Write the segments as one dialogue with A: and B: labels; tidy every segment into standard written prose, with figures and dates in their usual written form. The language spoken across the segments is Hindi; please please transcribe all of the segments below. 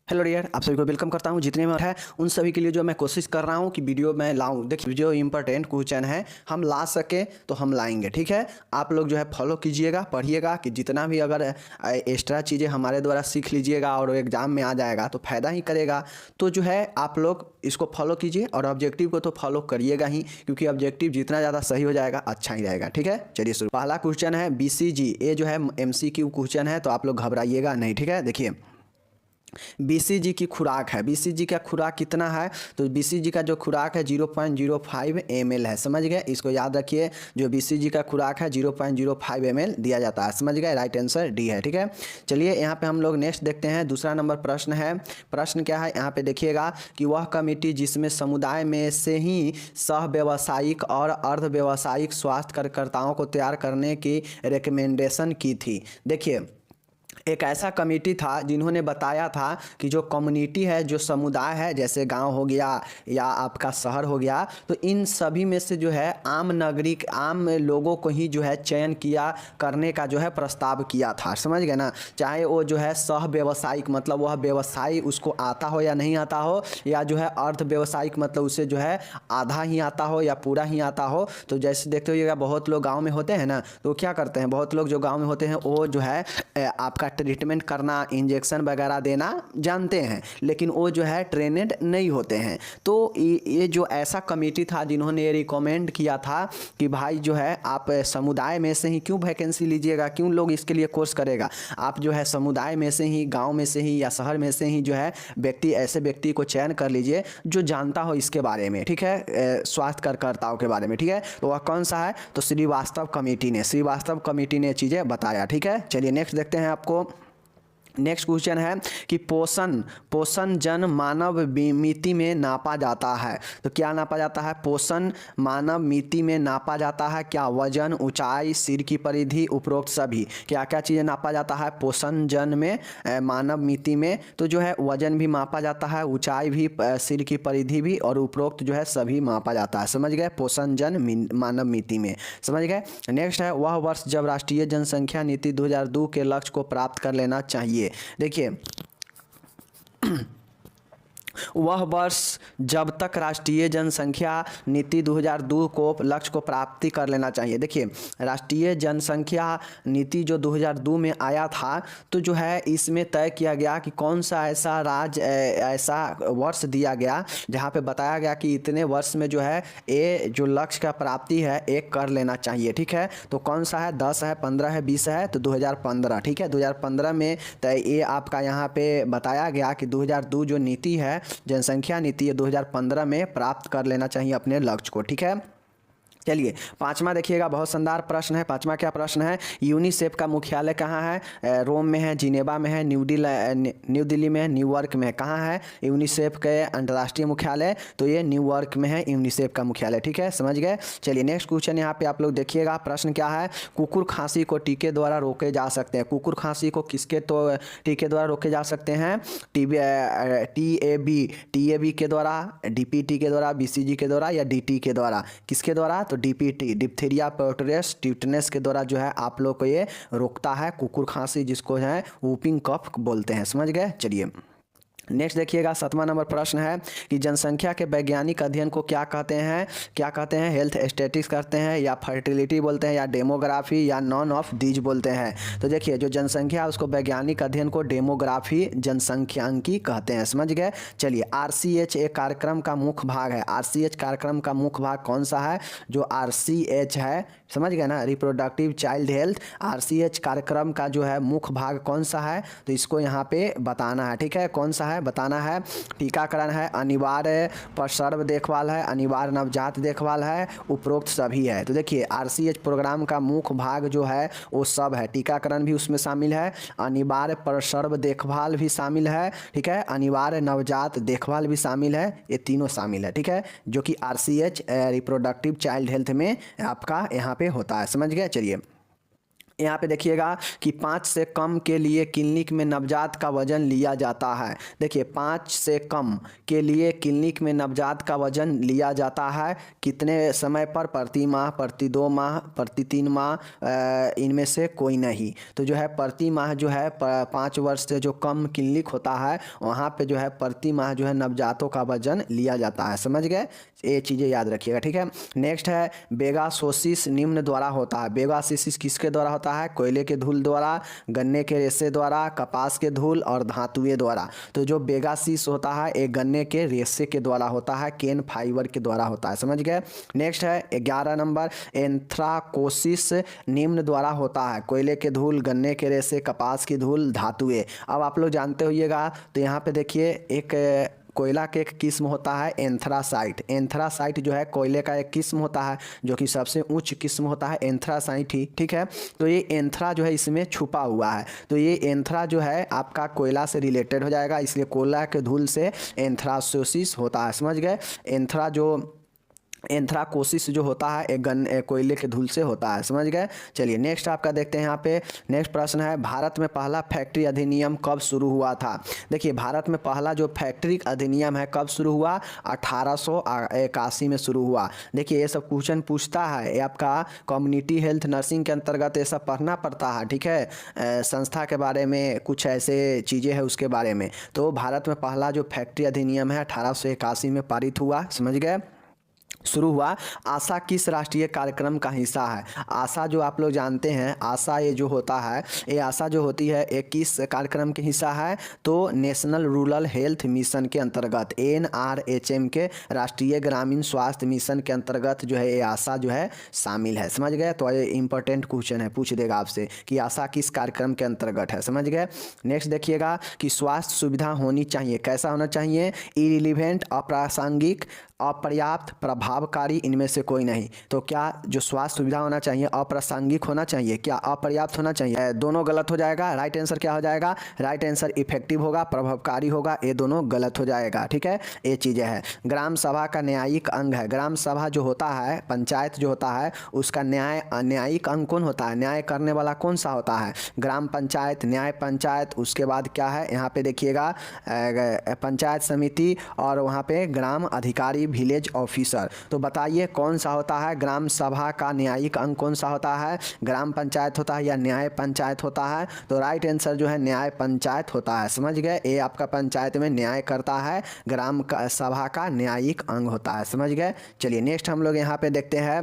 A: हेलो डियर, आप सभी को वेलकम करता हूं। जितने में है उन सभी के लिए जो मैं कोशिश कर रहा हूं कि वीडियो मैं लाऊं। देखिए, जो इंपॉर्टेंट क्वेश्चन है हम ला सके तो हम लाएंगे, ठीक है। आप लोग जो है फॉलो कीजिएगा, पढ़िएगा कि जितना भी अगर एक्स्ट्रा चीज़ें हमारे द्वारा सीख लीजिएगा और एग्जाम में आ जाएगा तो फ़ायदा ही करेगा। तो जो है आप लोग इसको फॉलो कीजिए और ऑब्जेक्टिव को तो फॉलो करिएगा ही, क्योंकि ऑब्जेक्टिव जितना ज़्यादा सही हो जाएगा अच्छा ही रहेगा, ठीक है। चलिए शुरू। पहला क्वेश्चन है BCG, ये जो है MCQ क्वेश्चन है, तो आप लोग घबराइएगा नहीं, ठीक है। देखिए, BCG की खुराक है। BCG का खुराक कितना है? तो BCG का जो खुराक है 0.05 ml है, समझ गए। इसको याद रखिए, जो BCG का खुराक है 0.05 ml दिया जाता है, समझ गए। राइट आंसर डी है, ठीक है। चलिए यहाँ पे हम लोग नेक्स्ट देखते हैं। दूसरा नंबर प्रश्न है। प्रश्न क्या है यहाँ पे देखिएगा कि वह कमेटी जिसमें समुदाय में से ही सह व्यावसायिक और अर्ध व्यावसायिक स्वास्थ्य कार्यकर्ताओं को तैयार करने की रिकमेंडेशन की थी। देखिए, एक ऐसा कमेटी था जिन्होंने बताया था कि जो कम्युनिटी है, जो समुदाय है, जैसे गांव हो गया या आपका शहर हो गया, तो इन सभी में से जो है आम नागरिक, आम लोगों को ही जो है चयन किया करने का जो है प्रस्ताव किया था, समझ गए ना। चाहे वो जो है सह व्यवसायिक, मतलब वह व्यवसाय उसको आता हो या नहीं आता हो, या जो है अर्ध व्यवसायिक, मतलब उसे जो है आधा ही आता हो या पूरा ही आता हो। तो जैसे देखते होइएगा बहुत लोग गाँव में होते हैं ना, तो क्या करते हैं, बहुत लोग जो गाँव में होते हैं वो जो है आपका ट्रीटमेंट करना, इंजेक्शन वगैरह देना जानते हैं, लेकिन वो जो है ट्रेनेड नहीं होते हैं। तो ये जो ऐसा कमेटी था जिन्होंने ये रिकमेंड किया था कि भाई जो है आप समुदाय में से ही क्यों वैकेंसी लीजिएगा, क्यों लोग इसके लिए कोर्स करेगा। आप जो है समुदाय में से ही, गांव में से ही या शहर में से ही जो है ऐसे व्यक्ति को चयन कर लीजिए जो जानता हो इसके बारे में, ठीक है, स्वास्थ्य कार्यकर्ताओं के बारे में, ठीक है। तो वह कौन सा है? तो श्रीवास्तव कमेटी ने चीज़ें बताया, ठीक है। चलिए नेक्स्ट देखते हैं। आपको नेक्स्ट क्वेश्चन है कि पोषण जन मानव मिति में नापा जाता है। तो क्या नापा जाता है? पोषण मानव मिति में नापा जाता है क्या? वजन, ऊंचाई, सिर की परिधि, उपरोक्त सभी। क्या क्या चीज़ें नापा जाता है पोषण जन में, मानव मिति में? तो जो है वजन भी मापा जाता है, ऊंचाई भी, सिर की परिधि भी, और उपरोक्त जो है सभी मापा जाता है, समझ गए। पोषण जन मानव मिति में, समझ गए। नेक्स्ट है, वह वर्ष जब राष्ट्रीय जनसंख्या नीति 2002 के लक्ष्य को प्राप्त कर लेना चाहिए। देखिए, वह वर्ष जब तक राष्ट्रीय जनसंख्या नीति 2002 को लक्ष्य को प्राप्ति कर लेना चाहिए। देखिए, राष्ट्रीय जनसंख्या नीति जो 2002 में आया था, तो जो है इसमें तय किया गया कि कौन सा ऐसा वर्ष दिया गया जहाँ पे बताया गया कि इतने वर्ष में जो है ये जो लक्ष्य का प्राप्ति है एक कर लेना चाहिए, ठीक है। तो कौन सा है? 10 है, 15 है, 20 है? तो 2015, ठीक है। 2015 में तय ये आपका यहाँ पे बताया गया कि 2002 जो नीति है, जनसंख्या नीति, ये 2015 में प्राप्त कर लेना चाहिए अपने लक्ष्य को, ठीक है। चलिए पांचवा देखिएगा, बहुत शानदार प्रश्न है। पांचवा क्या प्रश्न है? यूनिसेफ का मुख्यालय कहाँ है? रोम में है, जिनेवा में है, न्यू दिल्ली में है, न्यूयॉर्क में है। कहाँ है यूनिसेफ के अंतर्राष्ट्रीय मुख्यालय? तो ये न्यूयॉर्क में है यूनिसेफ का मुख्यालय, ठीक है, समझ गए। चलिए नेक्स्ट क्वेश्चन यहाँ पे आप लोग देखिएगा। प्रश्न क्या है? कुकुर खांसी को टीके द्वारा रोके जा सकते हैं। कुकुर खांसी को किसके तो टीके द्वारा रोके जा सकते हैं? TAB के द्वारा, DPT के द्वारा, BCG के द्वारा, या DT के द्वारा। किसके द्वारा? तो DPT, डिप्थीरिया परटूरेस टिटनेस के द्वारा जो है आप लोग को ये रोकता है कुकुर खांसी, जिसको है वूपिंग कफ बोलते हैं, समझ गए। चलिए नेक्स्ट देखिएगा। 7वां नंबर प्रश्न है कि जनसंख्या के वैज्ञानिक अध्ययन को क्या कहते हैं? क्या कहते हैं? हेल्थ स्टैटिस्टिक्स करते हैं, या फर्टिलिटी बोलते हैं, या डेमोग्राफी, या नॉन ऑफ दीज बोलते हैं। तो देखिए, जो जनसंख्या है उसको वैज्ञानिक अध्ययन को डेमोग्राफी, जनसंख्यांकी कहते हैं, समझ गए। चलिए RCH एक कार्यक्रम का मुख्य भाग है। RCH कार्यक्रम का मुख्य भाग कौन सा है? जो RCH है, समझ गए ना, रिप्रोडक्टिव चाइल्ड हेल्थ। RCH कार्यक्रम का जो है मुख्य भाग कौन सा है? तो इसको यहाँ पे बताना है, ठीक है। कौन सा है बताना है? टीकाकरण है, अनिवार्य प्रसव देखभाल है, अनिवार्य नवजात देखभाल है, उपरोक्त सभी है। तो देखिए RCH प्रोग्राम का मुख्य भाग जो है वो सब है। टीकाकरण भी उसमें शामिल है, अनिवार्य प्रसव देखभाल भी शामिल है, ठीक है, अनिवार्य नवजात देखभाल भी शामिल है, ये तीनों शामिल है, ठीक है, जो कि RCH रिप्रोडक्टिव चाइल्ड हेल्थ में आपका यहाँ पे होता है, समझ गए। चलिए यहाँ पे देखिएगा कि 5 से कम के लिए क्लिनिक में नवजात का वजन लिया जाता है। देखिए 5 से कम के लिए क्लिनिक में नवजात का वजन लिया जाता है कितने समय पर? प्रति माह, प्रति 2 माह, प्रति 3 माह, इनमें से कोई नहीं। तो जो है प्रति माह जो है 5 वर्ष से जो कम क्लिनिक होता है वहाँ पे जो है प्रति माह जो है नवजातों का वजन लिया जाता है। समझ गए? ये चीज़ें याद रखिएगा, ठीक है। नेक्स्ट है बेगासोसिस निम्न द्वारा होता है। बेगासोसिस किसके द्वारा होता है? कोयले के धूल द्वारा, गन्ने के रेशे द्वारा, कपास के धूल और धातुएं द्वारा। तो जो बेगासिस होता है एक गन्ने के रेशे के द्वारा होता है, केन फाइबर के द्वारा होता है। समझ गए? नेक्स्ट है 11 नंबर एंथ्राकोसिस निम्न द्वारा होता है। कोयले के धूल, गन्ने के रेशे, कपास की धूल, धातुएं। अब आप लोग जानते होइएगा तो यहाँ पे देखिए एक कोयला के एक किस्म होता है एंथ्रासाइट। एंथ्रासाइट जो है कोयले का एक किस्म होता है जो कि सबसे उच्च किस्म होता है एंथ्रासाइट ही, ठीक है। तो ये एंथ्रा जो है इसमें छुपा हुआ है। तो ये एंथ्रा जो है आपका कोयला से रिलेटेड हो जाएगा, इसलिए कोयला के धूल से एंथ्रासोसिस होता है। समझ गए? एंथ्राकोसिस जो होता है एक कोयले के धूल से होता है। समझ गए? चलिए नेक्स्ट आपका देखते हैं। यहाँ पे नेक्स्ट प्रश्न है भारत में पहला फैक्ट्री अधिनियम कब शुरू हुआ था? देखिए भारत में पहला जो फैक्ट्री अधिनियम है कब शुरू हुआ? 1881 में शुरू हुआ। देखिए ये सब क्वेश्चन पूछता है, ये आपका कम्युनिटी हेल्थ नर्सिंग के अंतर्गत ये सब पढ़ना पड़ता है, ठीक है। संस्था के बारे में कुछ ऐसे चीज़ें हैं उसके बारे में। तो भारत में पहला जो फैक्ट्री अधिनियम है 1881 में पारित हुआ। समझ गए? शुरू हुआ। आशा किस राष्ट्रीय कार्यक्रम का हिस्सा है? आशा जो आप लोग जानते हैं, आशा ये जो होता है, ये आशा जो होती है एक किस कार्यक्रम के हिस्सा है? तो नेशनल रूरल हेल्थ मिशन के अंतर्गत, NRHM के राष्ट्रीय ग्रामीण स्वास्थ्य मिशन के अंतर्गत जो है ये आशा जो है शामिल है। समझ गए? तो ये इंपॉर्टेंट क्वेश्चन है, पूछ देगा आपसे कि आशा किस कार्यक्रम के अंतर्गत है। समझ गए? नेक्स्ट देखिएगा कि स्वास्थ्य सुविधा होनी चाहिए, कैसा होना चाहिए? इरिलीवेंट, अप्रासंगिक, अपर्याप्त, प्रभावकारी, इनमें से कोई नहीं। तो क्या जो स्वास्थ्य सुविधा होना चाहिए अप्रासंगिक होना चाहिए, क्या अपर्याप्त होना चाहिए? दोनों गलत हो जाएगा। राइट आंसर क्या हो जाएगा? राइट आंसर इफेक्टिव होगा, प्रभावकारी होगा, ये दोनों गलत हो जाएगा, ठीक है। ये चीज़ें हैं। ग्राम सभा का न्यायिक अंग है। ग्राम सभा जो होता है, पंचायत जो होता है, उसका न्यायिक अंग कौन होता है? न्याय करने वाला कौन सा होता है? ग्राम पंचायत, न्याय पंचायत। उसके बाद क्या है यहाँ पे देखिएगा पंचायत समिति और वहाँ पे ग्राम अधिकारी, विलेज ऑफिसर। तो बताइए कौन सा होता है? ग्राम सभा का न्यायिक अंग कौन सा होता है? ग्राम पंचायत होता है या न्याय पंचायत होता है? तो राइट आंसर जो है न्याय पंचायत होता है। समझ गए? ये आपका पंचायत में न्याय करता है, ग्राम सभा का न्यायिक अंग होता है। समझ गए? चलिए नेक्स्ट हम लोग यहाँ पे देखते हैं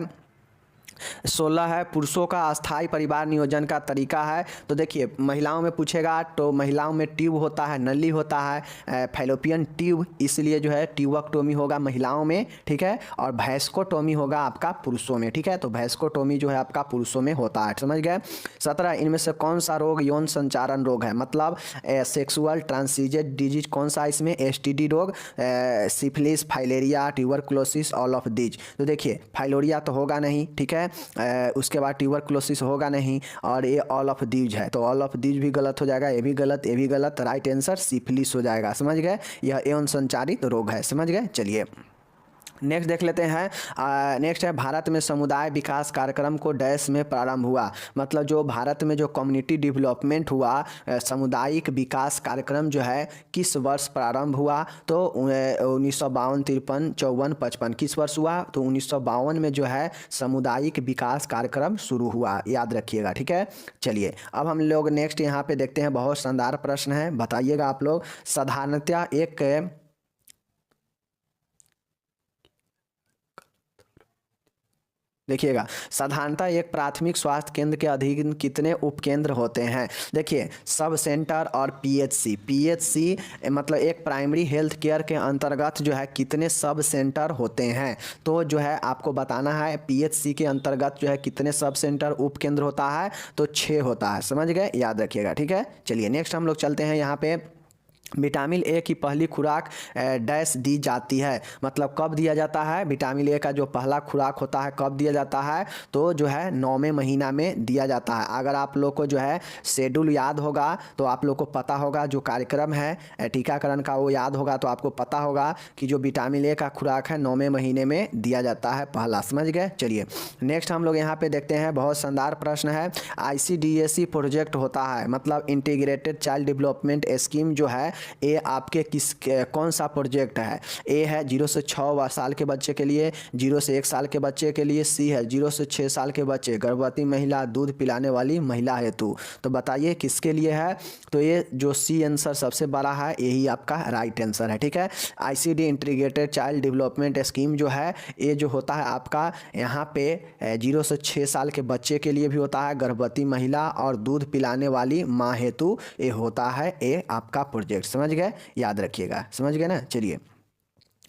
A: 16 है पुरुषों का अस्थाई परिवार नियोजन का तरीका है। तो देखिए महिलाओं में पूछेगा तो महिलाओं में ट्यूब होता है, नली होता है, फैलोपियन ट्यूब, इसलिए जो है ट्यूबक्टोमी होगा महिलाओं में, ठीक है। और भैंसकोटोमी होगा आपका पुरुषों में, ठीक है। तो भैंसकोटोमी जो है आपका पुरुषों में होता है। समझ गए? 17 इनमें से कौन सा रोग यौन संचारण रोग है? मतलब सेक्सुअल ट्रांसमिटेड डिजीज कौन सा इसमें? STD रोग, syphilis, filaria, tuberculosis, all of these. तो देखिए फाइलेरिया तो होगा नहीं, ठीक है। उसके बाद ट्यूबरकुलोसिस होगा नहीं और ये ऑल ऑफ दीज है। तो ऑल ऑफ दीज भी गलत हो जाएगा, ये भी गलत, ये भी गलत। राइट आंसर सिफिलिस हो जाएगा। समझ गए? यह यौन संचारित रोग है। समझ गए? चलिए नेक्स्ट देख लेते हैं। नेक्स्ट है भारत में समुदाय विकास कार्यक्रम को डैश में प्रारंभ हुआ। मतलब जो भारत में जो कम्युनिटी डेवलपमेंट हुआ, सामुदायिक विकास कार्यक्रम जो है किस वर्ष प्रारंभ हुआ? तो 1952, 53, 54, 55 किस वर्ष हुआ? तो 1952 में जो है सामुदायिक विकास कार्यक्रम शुरू हुआ, याद रखिएगा, ठीक है। चलिए अब हम लोग नेक्स्ट यहाँ पे देखते हैं, बहुत शानदार प्रश्न है, बताइएगा आप लोग। साधारणतः एक देखिएगा साधारणतः एक प्राथमिक स्वास्थ्य केंद्र के अधीन कितने उपकेंद्र होते हैं? देखिए सब सेंटर और PHC मतलब एक प्राइमरी हेल्थ केयर के अंतर्गत जो है कितने सब सेंटर होते हैं? तो जो है आपको बताना है PHC के अंतर्गत जो है कितने सब सेंटर उपकेंद्र होता है? तो 6 होता है। समझ गए? याद रखिएगा, ठीक है। चलिए नेक्स्ट हम लोग चलते हैं यहाँ पे विटामिन ए की पहली खुराक डैश दी जाती है, मतलब कब दिया जाता है। विटामिन ए का जो पहला खुराक होता है कब दिया जाता है, तो जो है 9वें महीना में दिया जाता है। अगर आप लोग को जो है शेड्यूल याद होगा तो आप लोग को पता होगा, जो कार्यक्रम है टीकाकरण का वो याद होगा तो आपको पता होगा कि जो विटामिन ए का खुराक है 9वें महीने में दिया जाता है पहला। समझ गए। चलिए नेक्स्ट हम लोग यहाँ पे देखते हैं, बहुत शानदार प्रश्न है। ICDSE प्रोजेक्ट होता है, मतलब इंटीग्रेटेड चाइल्ड डेवलपमेंट स्कीम जो है ये आपके कौन सा प्रोजेक्ट है। ए है 0 से 6 साल के बच्चे के लिए, 0 से 1 साल के बच्चे के लिए। सी है 0 से 6 साल के बच्चे, गर्भवती महिला, दूध पिलाने वाली महिला हेतु। तो बताइए किसके लिए है। तो ये जो सी आंसर सबसे बड़ा है यही आपका राइट आंसर है। ठीक है। ICD integrated child development scheme जो है ये जो होता है आपका यहाँ पे 0 से 6 साल के बच्चे के लिए भी होता है, गर्भवती महिला और दूध पिलाने वाली माँ हेतु ये होता है ये आपका प्रोजेक्ट। समझ गए, याद रखिएगा। समझ गए ना। चलिए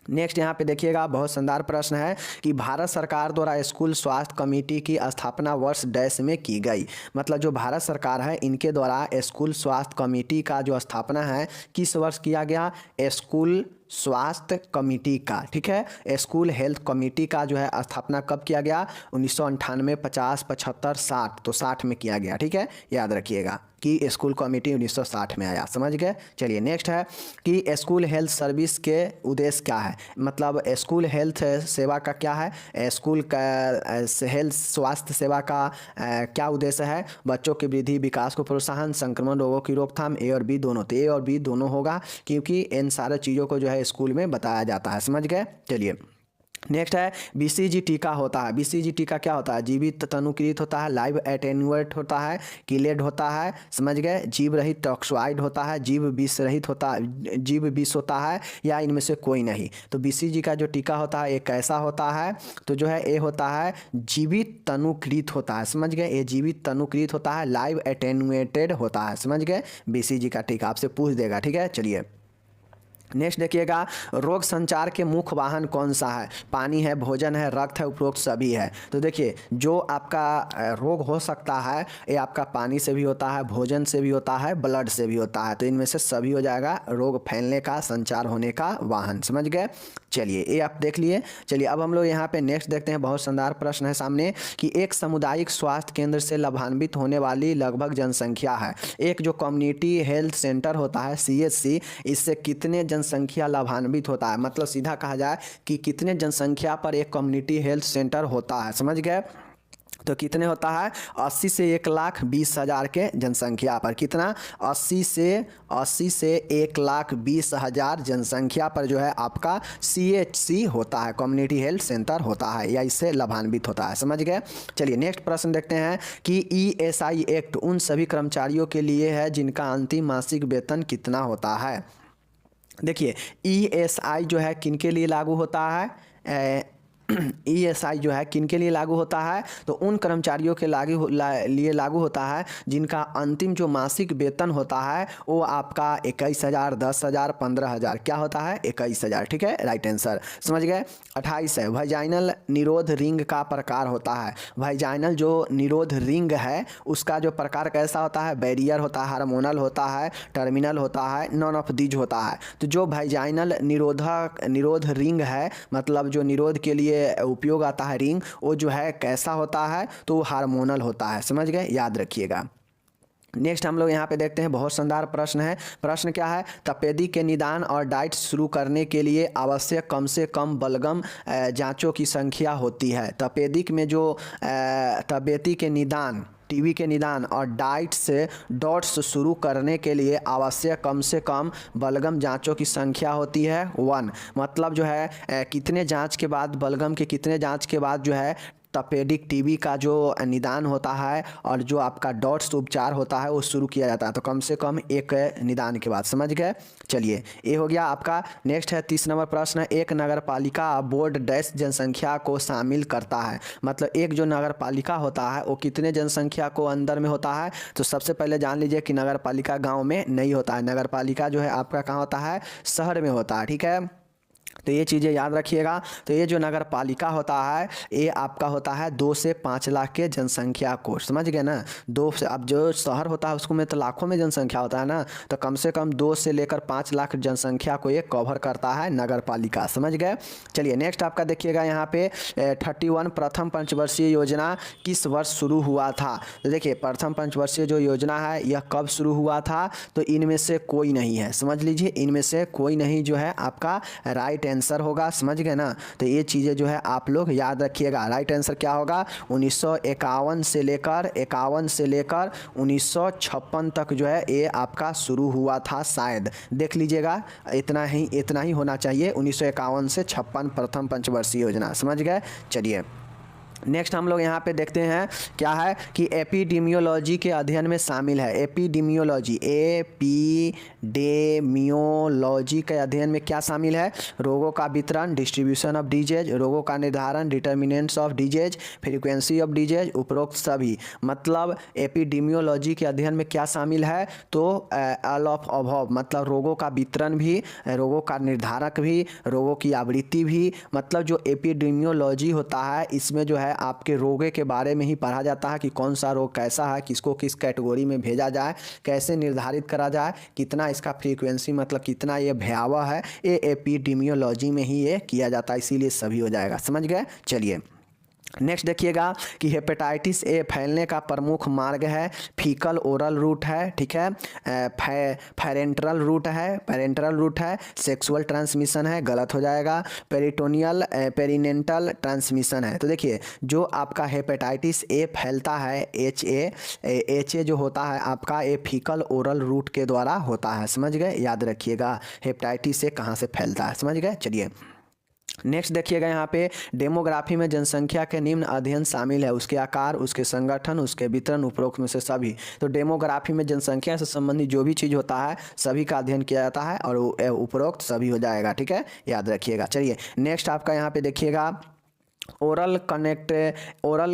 A: नेक्स्ट यहाँ पे देखिएगा, बहुत शानदार प्रश्न है कि भारत सरकार द्वारा स्कूल स्वास्थ्य कमेटी की स्थापना वर्ष डैश में की गई। मतलब जो भारत सरकार है इनके द्वारा स्कूल स्वास्थ्य कमेटी का जो स्थापना है किस वर्ष किया गया, स्कूल स्वास्थ्य कमेटी का। ठीक है। स्कूल हेल्थ कमेटी का जो है स्थापना कब किया गया, 1998, 50, 75, 60। तो 60 में किया गया। ठीक है, याद रखिएगा कि स्कूल कमेटी 1960 में आया। समझ गए। चलिए नेक्स्ट है कि स्कूल हेल्थ सर्विस के उद्देश्य क्या है। मतलब स्कूल हेल्थ सेवा का क्या है, स्कूल का हेल्थ स्वास्थ्य सेवा का क्या उद्देश्य है, बच्चों की वृद्धि विकास को प्रोत्साहन, संक्रमण रोगों की रोकथाम। ए और बी दोनों, तो ए और बी दोनों होगा क्योंकि इन सारे चीज़ों को जो है स्कूल में बताया जाता है। समझ गए। चलिए नेक्स्ट है BCG टीका होता है। BCG टीका क्या होता है, जीवित तनुकृत होता है, लाइव एटेन्यूएट होता है, किलेड होता है। समझ गए। जीव रहित टॉक्सोइड होता है, जीव विष रहित होता है, जीव विष होता है, या इनमें से कोई नहीं। तो BCG का जो टीका होता है ये कैसा होता है, तो जो है ये होता है जीवित तनुकृत होता है। समझ गए। ये जीवित तनुकृत होता है, लाइव एटेन्यूएटेड होता है। समझ गए। BCG का टीका आपसे पूछ देगा। ठीक है। चलिए नेक्स्ट देखिएगा, रोग संचार के मुख्य वाहन कौन सा है। पानी है, भोजन है, रक्त है, उपरोक्त सभी है। तो देखिए जो आपका रोग हो सकता है ये आपका पानी से भी होता है, भोजन से भी होता है, ब्लड से भी होता है। तो इनमें से सभी हो जाएगा रोग फैलने का, संचार होने का वाहन। समझ गए। चलिए ये आप देख लिए। चलिए अब हम लोग यहाँ पे नेक्स्ट देखते हैं, बहुत शानदार प्रश्न है सामने कि एक सामुदायिक स्वास्थ्य केंद्र से लाभान्वित होने वाली लगभग जनसंख्या है। एक जो कम्युनिटी हेल्थ सेंटर होता है CHC, इससे कितने जनसंख्या लाभान्वित होता है। मतलब सीधा कहा जाए कि कितने जनसंख्या पर एक कम्युनिटी हेल्थ सेंटर होता है। समझ गए। तो कितने होता है, 80 से 1,20,000 के जनसंख्या पर। कितना, 80 से 1,20,000 जनसंख्या पर जो है आपका CHC होता है, कम्युनिटी हेल्थ सेंटर होता है, या इससे लाभान्वित होता है। समझ गए। चलिए नेक्स्ट प्रश्न देखते हैं कि ESI एक्ट उन सभी कर्मचारियों के लिए है जिनका अंतिम मासिक वेतन कितना होता है। देखिए ESI जो है किन के लिए लागू होता है, ESI जो है किन के लिए लागू होता है, तो उन कर्मचारियों के लिए लागू होता है जिनका अंतिम जो मासिक वेतन होता है वो आपका 21,000, 10,000, 15,000 क्या होता है, 21,000। ठीक है, राइट आंसर। समझ गए। 28 है, वाजाइनल निरोध रिंग का प्रकार होता है। वाजाइनल जो निरोध रिंग है उसका जो प्रकार कैसा होता है, बैरियर होता है, हार्मोनल होता है, टर्मिनल होता है, नॉन ऑफ दीज होता है। तो जो वाजाइनल निरोध रिंग है, मतलब जो निरोध के लिए उपयोग आता है रिंग, वो जो है कैसा होता है, तो हार्मोनल होता है। समझ गए, याद रखिएगा। नेक्स्ट हम लोग यहाँ पे देखते हैं, बहुत शानदार प्रश्न है। प्रश्न क्या है, तपेदिक के निदान और डाइट शुरू करने के लिए आवश्यक कम से कम बलगम जांचों की संख्या होती है। तपेदिक में जो तपेदी के निदान, टीबी के निदान और डाइट से डॉट्स शुरू करने के लिए आवश्यक कम से कम बलगम जांचों की संख्या होती है 1। मतलब जो है कितने जांच के बाद, बलगम के कितने जांच के बाद जो है तपेडिक टीबी का जो निदान होता है और जो आपका डॉट्स उपचार होता है वो शुरू किया जाता है। तो कम से कम एक निदान के बाद। समझ गए। चलिए ये हो गया आपका। नेक्स्ट है 30 नंबर प्रश्न, एक नगर पालिका बोर्ड डैश जनसंख्या को शामिल करता है। मतलब एक जो नगर पालिका होता है वो कितने जनसंख्या को अंदर में होता है। तो सबसे पहले जान लीजिए कि नगर पालिका गाँव में नहीं होता है, नगर पालिका जो है आपका कहाँ होता है, शहर में होता है। ठीक है। तो ये चीज़ें याद रखिएगा। तो ये जो नगर पालिका होता है ये आपका होता है 2 से 5 लाख के जनसंख्या को, समझ गए ना। 2 से, अब जो शहर होता है उसको में तो लाखों में जनसंख्या होता है ना, तो कम से कम 2 से लेकर 5 लाख जनसंख्या को ये कवर करता है नगर पालिका, समझ गए। चलिए नेक्स्ट आपका देखिएगा यहाँ पे 31 प्रथम पंचवर्षीय योजना किस वर्ष शुरू हुआ था। तो देखिए प्रथम पंचवर्षीय जो योजना है यह कब शुरू हुआ था, तो इनमें से कोई नहीं है, समझ लीजिए इनमें से कोई नहीं जो है आपका राइट आंसर होगा, समझ गए ना। तो ये चीज़ें जो है आप लोग याद रखिएगा। राइट आंसर क्या होगा, 1951 से लेकर 1956 तक जो है ये आपका शुरू हुआ था शायद, देख लीजिएगा। इतना ही होना चाहिए, 1951 से 56 प्रथम पंचवर्षीय योजना, समझ गए। चलिए नेक्स्ट हम लोग यहाँ पे देखते हैं क्या है कि एपिडेमियोलॉजी के अध्ययन में शामिल है। एपिडेमियोलॉजी के अध्ययन में क्या शामिल है, रोगों का वितरण, डिस्ट्रीब्यूशन ऑफ डिजीज, रोगों का निर्धारण, determinants of disease, frequency of disease, उपरोक्त सभी। मतलब एपिडेमियोलॉजी के अध्ययन में क्या शामिल है, तो ऑल ऑफ अबव, मतलब रोगों का वितरण भी, रोगों का निर्धारक भी, रोगों की आवृत्ति भी। मतलब जो एपिडेमियोलॉजी होता है इसमें जो है आपके रोगे के बारे में ही पढ़ा जाता है कि कौन सा रोग कैसा है, किसको किस कैटेगरी में भेजा जाए, कैसे निर्धारित करा जाए, कितना इसका फ्रीक्वेंसी मतलब कितना ये भयावह है, ये एपिडेमियोलॉजी में ही ये किया जाता है, इसीलिए सभी हो जाएगा, समझ गए। चलिए नेक्स्ट देखिएगा कि हेपेटाइटिस ए फैलने का प्रमुख मार्ग है फीकल ओरल रूट है, ठीक है, पैरेंटरल रूट है, सेक्सुअल ट्रांसमिशन है, गलत हो जाएगा, पेरिनेंटल ट्रांसमिशन है। तो देखिए जो आपका हेपेटाइटिस ए फैलता है एच ए जो होता है आपका ये फीकल ओरल रूट के द्वारा होता है, समझ गए। याद रखिएगा हेपेटाइटिस ए कहाँ से फैलता है, समझ गए। चलिए नेक्स्ट देखिएगा यहाँ पे डेमोग्राफी में जनसंख्या के निम्न अध्ययन शामिल है, उसके आकार, उसके संगठन, उसके वितरण, उपरोक्त में से सभी। तो डेमोग्राफी में जनसंख्या से संबंधित जो भी चीज़ होता है सभी का अध्ययन किया जाता है और उपरोक्त सभी हो जाएगा, ठीक है, याद रखिएगा। चलिए नेक्स्ट आपका यहाँ पे देखिएगा ओरल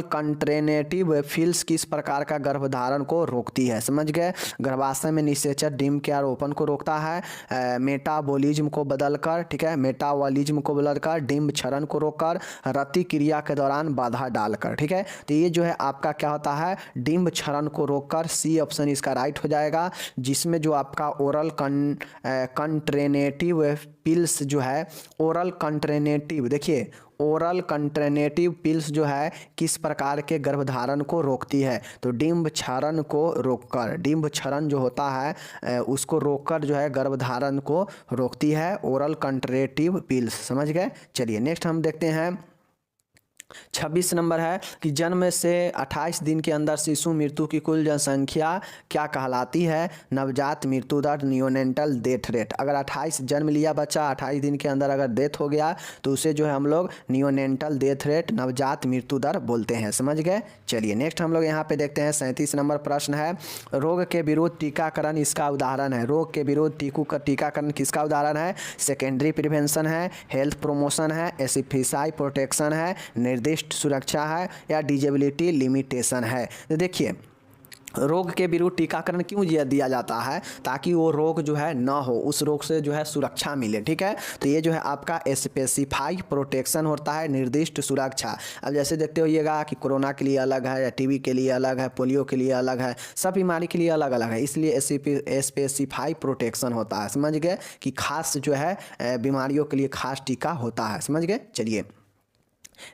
A: कंट्रेनेटिव फिल्स किस प्रकार का गर्भधारण को रोकती है, समझ गए। गर्भाशय में निषेचक डिम्ब के आरोपण को रोकता है, मेटाबॉलिज्म को बदलकर, ठीक है, मेटाबॉलिज्म को बदलकर, डिम्ब क्षरण को रोककर, रति क्रिया के दौरान बाधा डालकर, ठीक है। तो ये जो है आपका क्या होता है, डिम्ब क्षरण को रोककर, सी ऑप्शन इसका राइट हो जाएगा। जिसमें जो आपका ओरल कंट्रेनेटिव पिल्स जो है, ओरल कंट्रेनेटिव, देखिए ओरल कंट्रेनेटिव पिल्स जो है किस प्रकार के गर्भधारण को रोकती है, तो डिम्ब क्षरण को रोककर, डिम्ब क्षरण जो होता है उसको रोककर जो है गर्भधारण को रोकती है ओरल कंट्रेनेटिव पिल्स, समझ गए। चलिए नेक्स्ट हम देखते हैं 26 नंबर है कि जन्म से 28 दिन के अंदर शिशु मृत्यु की कुल जनसंख्या क्या कहलाती है, नवजात मृत्यु दर, नियोनेटल डेथ रेट। अगर 28 जन्म लिया बच्चा, 28 दिन के अंदर अगर डेथ हो गया तो उसे जो है हम लोग नियोनेटल डेथ रेट, नवजात मृत्यु दर बोलते हैं, समझ गए। चलिए नेक्स्ट हम लोग यहाँ पे देखते हैं 37 नंबर प्रश्न है, रोग के विरुद्ध टीकाकरण इसका उदाहरण है। रोग के विरुद्ध टीकाकरण किसका उदाहरण है, सेकेंडरी प्रिवेंशन है, हेल्थ प्रमोशन है, एसिफिसाई प्रोटेक्शन है, निर्दिष्ट सुरक्षा है, या डिजेबिलिटी लिमिटेशन है। तो देखिए रोग के विरुद्ध टीकाकरण क्यों दिया जाता है, ताकि वो रोग जो है ना हो, उस रोग से जो है सुरक्षा मिले, ठीक है। तो ये जो है आपका स्पेसिफाई प्रोटेक्शन होता है, निर्दिष्ट सुरक्षा। अब जैसे देखते होइएगा कि कोरोना के लिए अलग है, या टीबी के लिए अलग है, पोलियो के लिए अलग है, सब बीमारी के लिए अलग अलग है, इसलिए स्पेसिफाई प्रोटेक्शन होता है, समझ गए, कि खास जो है बीमारियों के लिए खास टीका होता है, समझ गए। चलिए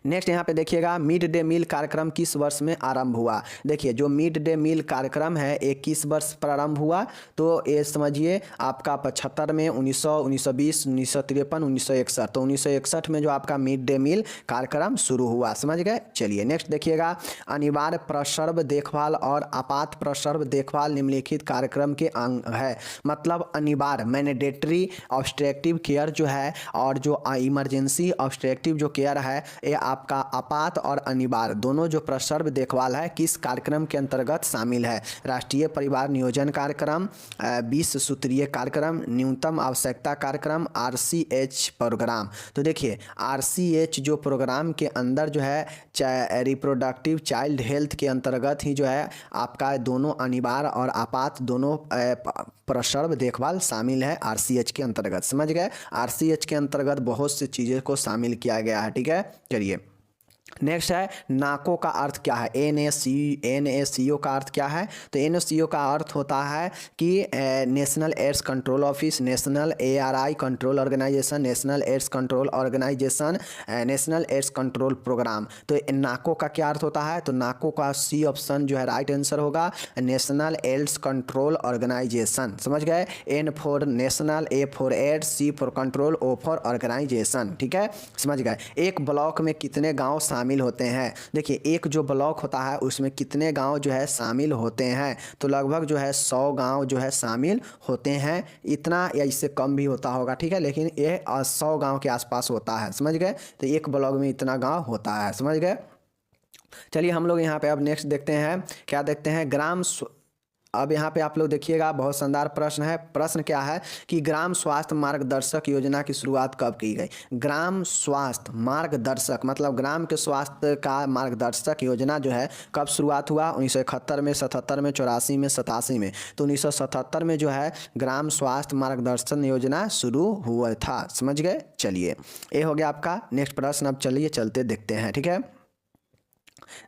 A: नेक्स्ट यहाँ पे देखिएगा मिड डे मील कार्यक्रम किस वर्ष में आरंभ हुआ। देखिए जो मिड डे मील कार्यक्रम है ये किस वर्ष प्रारंभ हुआ, तो ये समझिए आपका 75 में, 1900, 1920, 1953, 1961। तो 1961 में जो आपका मिड डे मील कार्यक्रम शुरू हुआ, समझ गए। चलिए नेक्स्ट देखिएगा अनिवार्य प्रसव देखभाल और आपात प्रसव देखभाल निम्नलिखित कार्यक्रम के अंग है। मतलब अनिवार्य मैंडेटरी ऑब्स्ट्रक्टिव केयर जो है और जो इमरजेंसी ऑब्स्ट्रक्टिव जो केयर है ये आपका आपात और अनिवार्य दोनों जो प्रसव देखभाल है किस कार्यक्रम के अंतर्गत शामिल है? राष्ट्रीय परिवार नियोजन कार्यक्रम, 20 सूत्रीय कार्यक्रम, न्यूनतम आवश्यकता कार्यक्रम, RCH प्रोग्राम। तो देखिए RCH जो प्रोग्राम के अंदर जो है रिप्रोडक्टिव चाइल्ड हेल्थ के अंतर्गत ही जो है आपका दोनों अनिवार्य और आपात दोनों प्रसव देखभाल शामिल है RCH के अंतर्गत। समझ गए? RCH के अंतर्गत बहुत सी चीज़ें को शामिल किया गया है। ठीक है, चलिए नेक्स्ट है नाको का अर्थ क्या है? NACO का अर्थ क्या है? तो NACO का अर्थ होता है कि national AIDS control office, national ARI control organisation, national AIDS control organisation, national AIDS control programme. तो नाको का क्या अर्थ होता है? तो नाको का C ऑप्शन जो है राइट आंसर होगा, नेशनल एड्स कंट्रोल ऑर्गेनाइजेशन। समझ गए? N for national, A for AIDS, C for control, O for organisation. ठीक है, समझ गए? एक ब्लॉक में कितने गाँव शामिल होते हैं? देखिए एक जो ब्लॉक होता है उसमें कितने गांव जो है शामिल होते हैं? तो लगभग जो है 100 गांव जो है शामिल होते हैं, इतना या इससे कम भी होता होगा। ठीक है, लेकिन ये 100 गांव के आसपास होता है। समझ गए? तो एक ब्लॉक में इतना गांव होता है। समझ गए? चलिए हम लोग यहाँ पे अब नेक्स्ट देखते हैं, क्या देखते हैं? अब यहाँ पे आप लोग देखिएगा बहुत शानदार प्रश्न है। प्रश्न क्या है कि ग्राम स्वास्थ्य मार्गदर्शक योजना की शुरुआत कब की गई? ग्राम स्वास्थ्य मार्गदर्शक मतलब ग्राम के स्वास्थ्य का मार्गदर्शक योजना जो है कब शुरुआत हुआ? 1971 में, 77 में, 84 में, 87 में। तो 1977 में जो है ग्राम स्वास्थ्य मार्गदर्शन योजना शुरू हुआ था। समझ गए? चलिए ये हो गया आपका नेक्स्ट प्रश्न। अब चलिए चलते देखते हैं। ठीक है,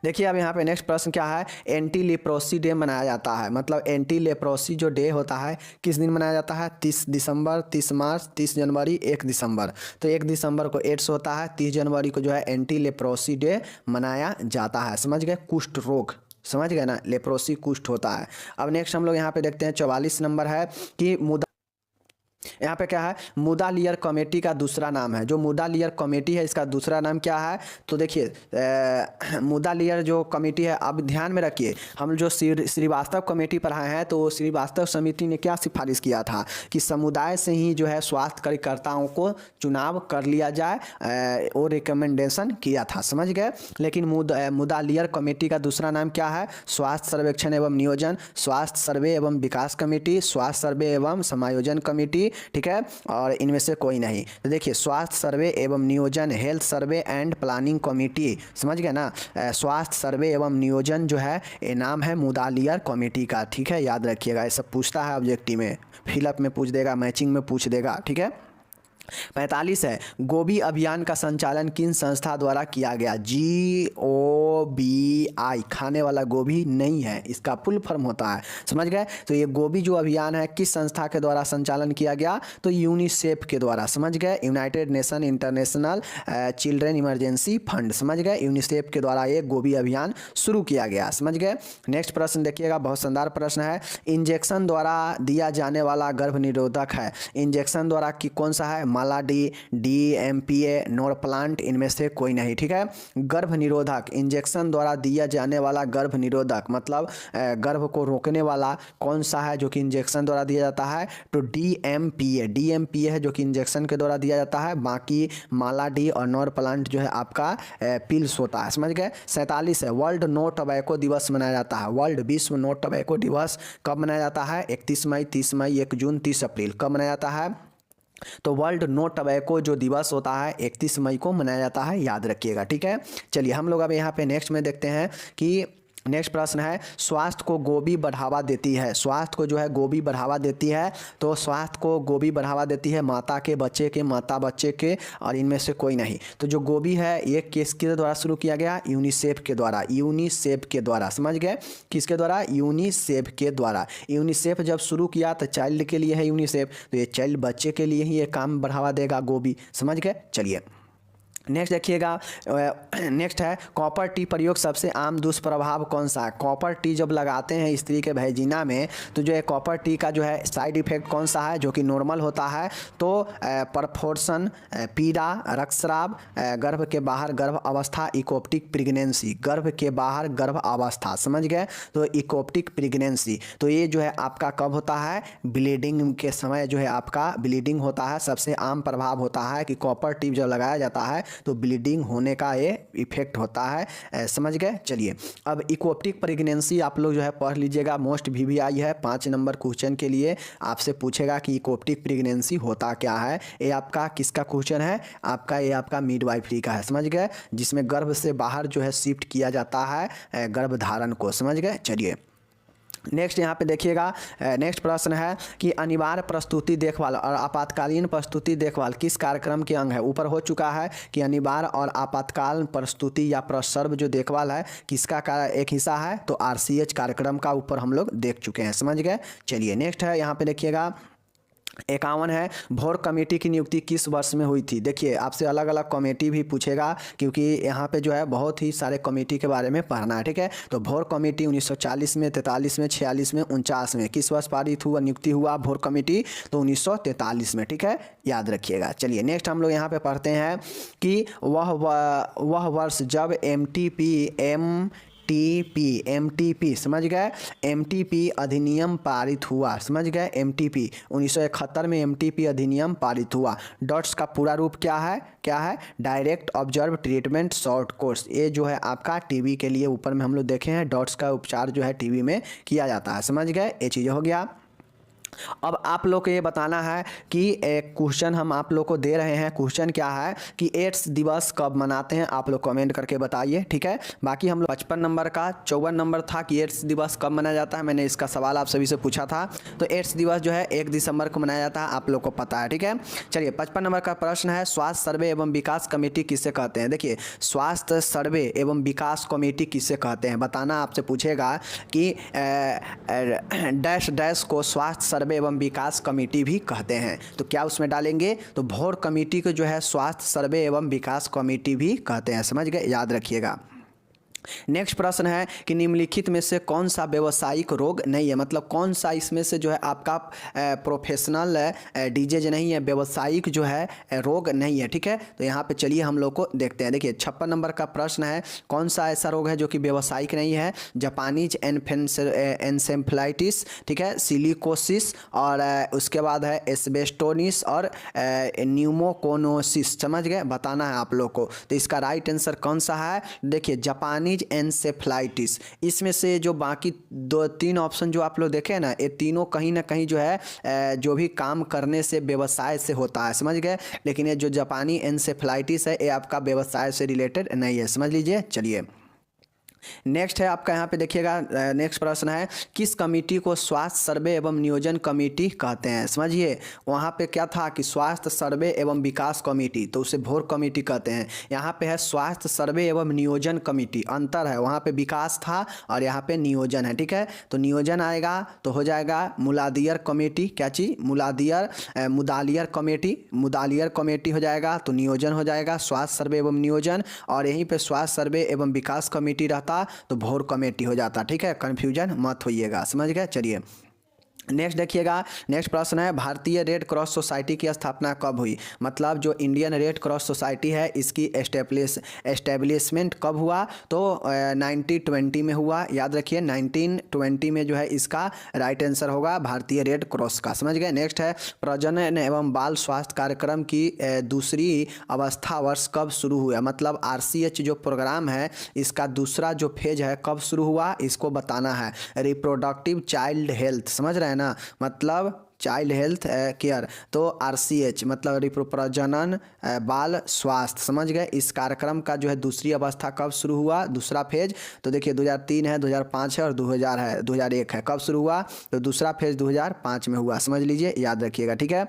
A: देखिए अब यहाँ पे नेक्स्ट प्रश्न क्या है? एंटी लेप्रोसी डे मनाया जाता है, मतलब एंटी लेप्रोसी जो डे होता है किस दिन मनाया जाता है? 30 दिसंबर, 30 मार्च, 30 जनवरी, 1 दिसंबर। तो 1 दिसंबर को एड्स होता है, 30 जनवरी को जो है एंटी लेप्रोसी डे मनाया जाता है। समझ गए? कुष्ठ रोग, समझ गए ना? लेप्रोसी कुष्ठ होता है। अब नेक्स्ट हम लोग यहाँ पे देखते हैं 44 नंबर है कि यहाँ पे क्या है? मुदालियर कमेटी का दूसरा नाम है। जो मुदालियर कमेटी है इसका दूसरा नाम क्या है? तो देखिए मुदालियर जो कमेटी है, अब ध्यान में रखिए, हम जो श्रीवास्तव कमेटी पढ़ाए हैं तो श्रीवास्तव समिति ने क्या सिफारिश किया था कि समुदाय से ही जो है स्वास्थ्य कार्यकर्ताओं को चुनाव कर लिया जाए, वो रिकमेंडेशन किया था। समझ गए? लेकिन मुदालियर कमेटी का दूसरा नाम क्या है? स्वास्थ्य सर्वेक्षण एवं नियोजन, स्वास्थ्य सर्वे एवं विकास कमेटी, स्वास्थ्य सर्वे एवं समायोजन कमेटी। ठीक है, और इनमें से कोई नहीं। तो देखिए स्वास्थ्य सर्वे एवं नियोजन, health survey and planning committee. समझ गए ना? स्वास्थ्य सर्वे एवं नियोजन जो है ये नाम है मुदालियर कमेटी का। ठीक है, याद रखिएगा, ये सब पूछता है ऑब्जेक्टिव में, फिलअप में पूछ देगा, मैचिंग में पूछ देगा। ठीक है, 45 है गोभी अभियान का संचालन किन संस्था द्वारा किया गया? GOBI, खाने वाला गोभी नहीं है, इसका फुल फॉर्म होता है। समझ गए? तो ये गोभी जो अभियान है किस संस्था के द्वारा संचालन किया गया? तो यूनिसेफ के द्वारा। समझ गए? United nation international children emergency fund. समझ गए? यूनिसेफ के द्वारा ये गोभी अभियान शुरू किया गया। समझ गए? नेक्स्ट प्रश्न देखिएगा, बहुत शानदार प्रश्न है। इंजेक्शन द्वारा दिया जाने वाला गर्भ निरोधक है, इंजेक्शन द्वारा कि कौन सा है? मालाडी, DMPA, नोरप्लांट, इनमें से कोई नहीं। ठीक है, गर्भ निरोधक, इंजेक्शन द्वारा दिया जाने वाला गर्भ निरोधक मतलब गर्भ को रोकने वाला कौन सा है जो कि इंजेक्शन द्वारा दिया जाता है? तो DMPA है जो कि इंजेक्शन के द्वारा दिया जाता है। बाकी मालाडी और नोरप्लांट जो है आपका पिल्स होता है। समझ गए? 47 है वर्ल्ड नो टोबैको दिवस मनाया जाता है। वर्ल्ड विश्व नो टोबैको दिवस कब मनाया जाता है? 31 मई, 30 मई, 1 जून, 30 अप्रैल। कब मनाया जाता है? तो वर्ल्ड नो टोबैको जो दिवस होता है 31 मई को मनाया जाता है, याद रखिएगा। ठीक है, चलिए हम लोग अब यहाँ पे नेक्स्ट में देखते हैं कि नेक्स्ट प्रश्न है स्वास्थ्य को गोभी बढ़ावा देती है। स्वास्थ्य को जो है गोभी बढ़ावा देती है, तो स्वास्थ्य को गोभी बढ़ावा देती है माता के, बच्चे के, माता बच्चे के, और इनमें से कोई नहीं। तो जो गोभी है ये किसके द्वारा शुरू किया गया? यूनिसेफ के द्वारा। यूनिसेफ के द्वारा। समझ गए? किसके द्वारा? यूनिसेफ के द्वारा। यूनिसेफ जब शुरू किया तो चाइल्ड के लिए है यूनिसेफ, तो ये चाइल्ड बच्चे के लिए ही ये काम बढ़ावा देगा गोभी। समझ गए? चलिए नेक्स्ट देखिएगा, नेक्स्ट है कॉपर टी प्रयोग सबसे आम दुष्प्रभाव कौन सा है? कॉपर टी जब लगाते हैं स्त्री के वैजिना में तो जो है कॉपर टी का जो है साइड इफेक्ट कौन सा है जो कि नॉर्मल होता है? तो परफोर्सन, पीड़ा, रक्तस्राव, गर्भ के बाहर गर्भ अवस्था, इकोप्टिक प्रेगनेंसी। गर्भ के बाहर गर्भ अवस्था। समझ गए? तो इकोप्टिक प्रेगनेंसी, तो ये जो है आपका कब होता है? ब्लीडिंग के समय जो है आपका ब्लीडिंग होता है। सबसे आम प्रभाव होता है कि कॉपर टी जब लगाया जाता है तो ब्लीडिंग होने का ये इफेक्ट होता है, समझ गए। चलिए अब इकोप्टिक प्रेगनेंसी आप लोग जो है पढ़ लीजिएगा, मोस्ट VVI है 5 नंबर क्वेश्चन के लिए आपसे पूछेगा कि इकोप्टिक प्रेगनेंसी होता क्या है। ये आपका किसका क्वेश्चन है, आपका ये आपका मिडवाइफरी का है, समझ गए, जिसमें गर्भ से बाहर जो है शिफ्ट किया जाता है गर्भधारण को, समझ गए। चलिए नेक्स्ट यहाँ पे देखिएगा, नेक्स्ट प्रश्न है कि अनिवार्य प्रस्तुति देखभाल और आपातकालीन प्रस्तुति देखभाल किस कार्यक्रम के अंग है। ऊपर हो चुका है कि अनिवार्य और आपातकाल प्रस्तुति या प्रसर्व जो देखभाल है किसका एक हिस्सा है, तो RCH कार्यक्रम का ऊपर हम लोग देख चुके हैं, समझ गए। चलिए नेक्स्ट है यहाँ पे देखिएगा 51 है, भोर कमेटी की नियुक्ति किस वर्ष में हुई थी। देखिए आपसे अलग अलग कमेटी भी पूछेगा क्योंकि यहाँ पे जो है बहुत ही सारे कमेटी के बारे में पढ़ना है, ठीक है। तो भोर कमेटी 1940 में, 43 में, 46 में, 49 में किस वर्ष पारित हुआ, नियुक्ति हुआ भोर कमेटी, तो 1943 में, ठीक है, याद रखिएगा। चलिए नेक्स्ट हम लोग यहाँ पे पढ़ते हैं कि वह वर्ष जब MTP समझ गए, MTP अधिनियम पारित हुआ, समझ गए। MTP 1971 में MTP अधिनियम पारित हुआ। डॉट्स का पूरा रूप क्या है, direct observe treatment short course. ये जो है आपका टीबी के लिए ऊपर में हम लोग देखे हैं, डॉट्स का उपचार जो है टीबी में किया जाता है, समझ गए। ये चीज़ हो गया। अब आप लोग को ये बताना है कि एक क्वेश्चन हम आप लोग को दे रहे हैं, क्वेश्चन क्या है कि एड्स दिवस कब मनाते हैं, आप लोग कमेंट करके बताइए, ठीक है। बाकी हम लोग 55 नंबर का 54 नंबर था कि एड्स दिवस कब मनाया जाता है, मैंने इसका सवाल आप सभी से पूछा था। तो एड्स दिवस जो है 1 दिसंबर को मनाया जाता है, आप लोग को पता है, ठीक है। चलिए 55 नंबर का प्रश्न है, स्वास्थ्य सर्वे एवं विकास कमेटी किसे कहते हैं। देखिए स्वास्थ्य सर्वे एवं विकास कमेटी किसे कहते हैं, बताना आपसे पूछेगा कि डैश डैश को स्वास्थ्य सर्वे एवं विकास कमेटी भी कहते हैं, तो क्या उसमें डालेंगे, तो भोर कमेटी को जो है स्वास्थ्य सर्वे एवं विकास कमेटी भी कहते हैं, समझ गए, याद रखिएगा। नेक्स्ट प्रश्न है कि निम्नलिखित में से कौन सा व्यवसायिक रोग नहीं है, मतलब कौन सा इसमें से जो है आपका प्रोफेशनल डिजीज नहीं है, व्यवसायिक जो है रोग नहीं है, ठीक है। तो यहाँ पे चलिए हम लोग को देखते हैं। देखिए 56 नंबर का प्रश्न है, कौन सा ऐसा रोग है जो कि व्यवसायिक नहीं है। जापानीज एन्सेफेलाइटिस, ठीक है, सिलिकोसिस, और उसके बाद है एस्बेस्टोसिस और न्यूमोकोनोसिस, समझ गए, बताना है आप लोग को। तो इसका राइट आंसर कौन सा है, देखिए जापानी एन्सेफेलाइटिस। इसमें से जो बाकी 2-3 ऑप्शन जो आप लोग देखे ना, ये तीनों कहीं ना कहीं जो है जो भी काम करने से व्यवसाय से होता है, समझ गए। लेकिन ये जो जापानी एन्सेफेलाइटिस है ये आपका व्यवसाय से रिलेटेड नहीं है, समझ लीजिए। चलिए नेक्स्ट है आपका यहाँ पे देखिएगा, नेक्स्ट प्रश्न है किस कमेटी को स्वास्थ्य सर्वे एवं नियोजन कमेटी कहते हैं। समझिए वहाँ पे क्या था कि स्वास्थ्य सर्वे एवं विकास कमेटी, तो उसे भोर कमेटी कहते हैं। यहाँ पे है स्वास्थ्य सर्वे एवं नियोजन कमेटी, अंतर है, वहाँ पे विकास था और यहाँ पे नियोजन है, ठीक है। तो नियोजन आएगा तो हो जाएगा मुलादियर कमेटी, क्या चीज़, मुदालियर कमेटी हो जाएगा, तो नियोजन हो जाएगा स्वास्थ्य सर्वे एवं नियोजन, और यहीं पे स्वास्थ्य सर्वे एवं विकास कमेटी रहता तो भोर कमेटी हो जाता, ठीक है, कंफ्यूजन मत होइएगा, समझ गए। चलिए नेक्स्ट देखिएगा, नेक्स्ट प्रश्न है भारतीय रेड क्रॉस सोसाइटी की स्थापना कब हुई, मतलब जो इंडियन रेड क्रॉस सोसाइटी है इसकी एस्टेब्लिशमेंट कब हुआ, तो 1920 में हुआ, याद रखिए 1920 में जो है इसका राइट आंसर होगा भारतीय रेड क्रॉस का, समझ गए। नेक्स्ट है प्रजनन एवं बाल स्वास्थ्य कार्यक्रम की दूसरी अवस्था वर्ष कब शुरू हुआ, मतलब RCH जो प्रोग्राम है इसका दूसरा जो फेज है कब शुरू हुआ, इसको बताना है। रिप्रोडक्टिव चाइल्ड हेल्थ, समझ रहे हैं ना, मतलब चाइल्ड हेल्थ केयर, तो RCH मतलब प्रजनन बाल स्वास्थ्य, समझ गए। इस कार्यक्रम का जो है दूसरी अवस्था कब शुरू हुआ, दूसरा फेज, तो देखिए 2003 है, 2005 है और 2001 है। कब शुरू हुआ, तो दूसरा फेज 2005 में हुआ, समझ लीजिए, याद रखिएगा, ठीक है।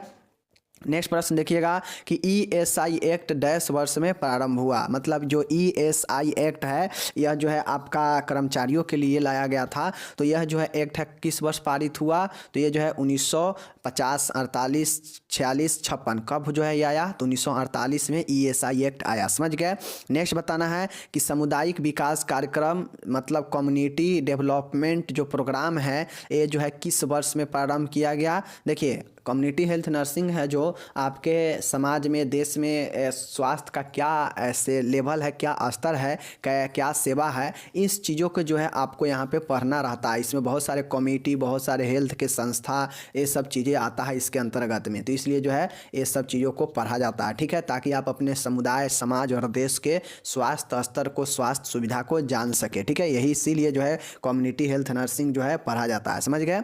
A: नेक्स्ट प्रश्न देखिएगा कि ESI एक्ट डैश वर्ष में प्रारंभ हुआ, मतलब जो ESI एक्ट है यह जो है आपका कर्मचारियों के लिए लाया गया था, तो यह जो है एक्ट है किस वर्ष पारित हुआ, तो ये जो है 1950, 48, 46, 56 कब जो है ये आया, तो 1948 में ESI एक्ट आया, समझ गए। नेक्स्ट बताना है कि सामुदायिक विकास कार्यक्रम मतलब कम्युनिटी डेवलपमेंट जो प्रोग्राम है ये जो है किस वर्ष में प्रारंभ किया गया। देखिए कम्युनिटी हेल्थ नर्सिंग है जो आपके समाज में, देश में स्वास्थ्य का क्या ऐसे लेवल है, क्या स्तर है, क्या सेवा है, इस चीज़ों को जो है आपको यहाँ पे पढ़ना रहता है। इसमें बहुत सारे कमेटी, बहुत सारे हेल्थ के संस्था, ये सब चीज़ें आता है इसके अंतर्गत में। तो इसलिए जो है ये सब चीज़ों को पढ़ा जाता है, ठीक है, ताकि आप अपने समुदाय, समाज और देश के स्वास्थ्य स्तर को, स्वास्थ्य सुविधा को जान सके, ठीक है। यही इसीलिए जो है कम्युनिटी हेल्थ नर्सिंग जो है पढ़ा जाता है, समझ गए।